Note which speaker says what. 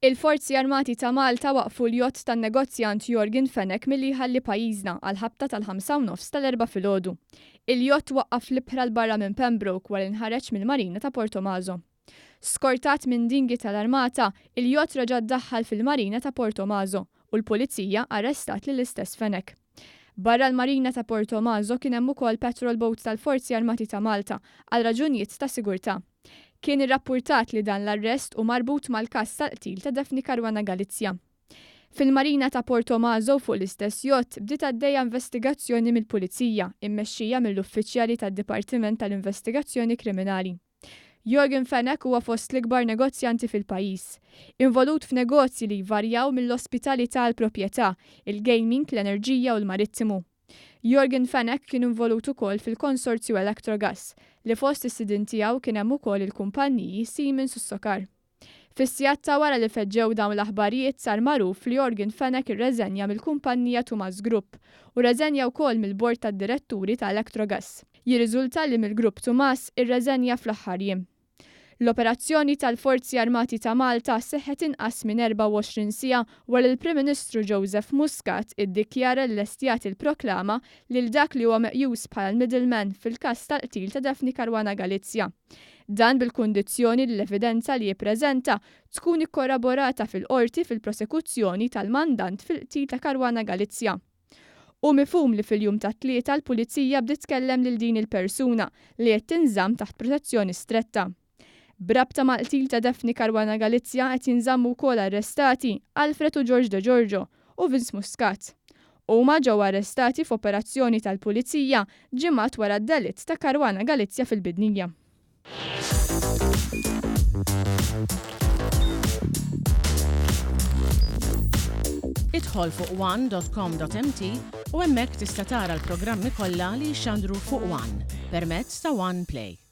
Speaker 1: Il-Forzi Armati ta' Malta waqfu l-jott tan-negozjant Yorgen Fenech milli jħalli pajjiżna għall-ħabta tal-ħamsa u nofs tal-4 filgħodu. Il-jott waqqaf l-ibħra l-barra minn Pembroke wara ħareġ mill-Marina ta' Portomaso. Skortat minn dinghi tal-Armata, il-jott reġa' ddaħħal fil-Marina ta' Portomaso u l-Pulizija arrestat lill-istess Fenech. Barra l-Marina ta' Portomaso kien hemm ukoll patrol boat tal-Forzi Armati ta' Malta għal raġunijiet ta' sigurtà. Kien irrappurtat li dan l-arrest u marbut mal-każ tal-qtil ta' Daphne Caruana Galizia. Fil-Marina ta' Portomaso fuq l-istess jott bdiet għaddejja investigazzjoni mill-Pulizija immexxija mill-uffiċjali tad-Dipartiment tal-Investigazzjoni Kriminali. Yorgen Fenech huwa fost l-ikbar negozjanti fil-pajjiż, involut f'negozji li jvarjaw mill-ospitalità għall proprjetà, il-gaming, l-enerġija u l-marittimu. Yorgen Fenech kien involut ukoll fil-konsorzju Electrogas li fost is-sidin tiegħu kien hemm ukoll il-kumpanniji Siemens u Sokar. Fis-sigħat ta' wara li feġġew dawn l-aħbarijiet sar magħruf li Yorgen Fenech irreżenja mill-kumpanija Tumas Group u reżenja wkoll mill-bord tad-diretturi ta' Electrogas. Jirriżulta li mill-grupp Tumas irreżenja fl-aħħar jiem. L-operazzjoni tal-Forzi Armati ta' Malta seħħet inqas minn 24 siegħa wara l-Prim Ministru Joseph Muscat iddikjara li lest jagħti l-proklama lil dak li huwa meqjus bħala l-middleman fil-każ tal-qtil ta' Daphne Caruana Galizia. Dan bil-kundizzjoni li l-evidenza li jippreżenta tkun ikkorroborata fil-qorti fil-prosekuzzjoni tal-mandant fil-qtil ta' Caruana Galizia. U mifhum li fil-jum tat-tlieta l-Pulizija bdiet tkellem lil din il-persuna li qed tinżamm taħt protezzjoni stretta. Brabta mal-qtil ta' Daphne Caruana Galizia qed jinżammu wkoll arrestati Alfred u George De Giorgio u Vince Muscat. Huma ġew arrestati f'operazzjoni tal-Pulizija ġimgħat wara d-delitt ta' Caruana Galizia fil-Bidnija.
Speaker 2: Idħol fuq one.com.mt u hemmhekk tista' tara l-programmi kollha li jxandru fuq One permezz ta' One Play.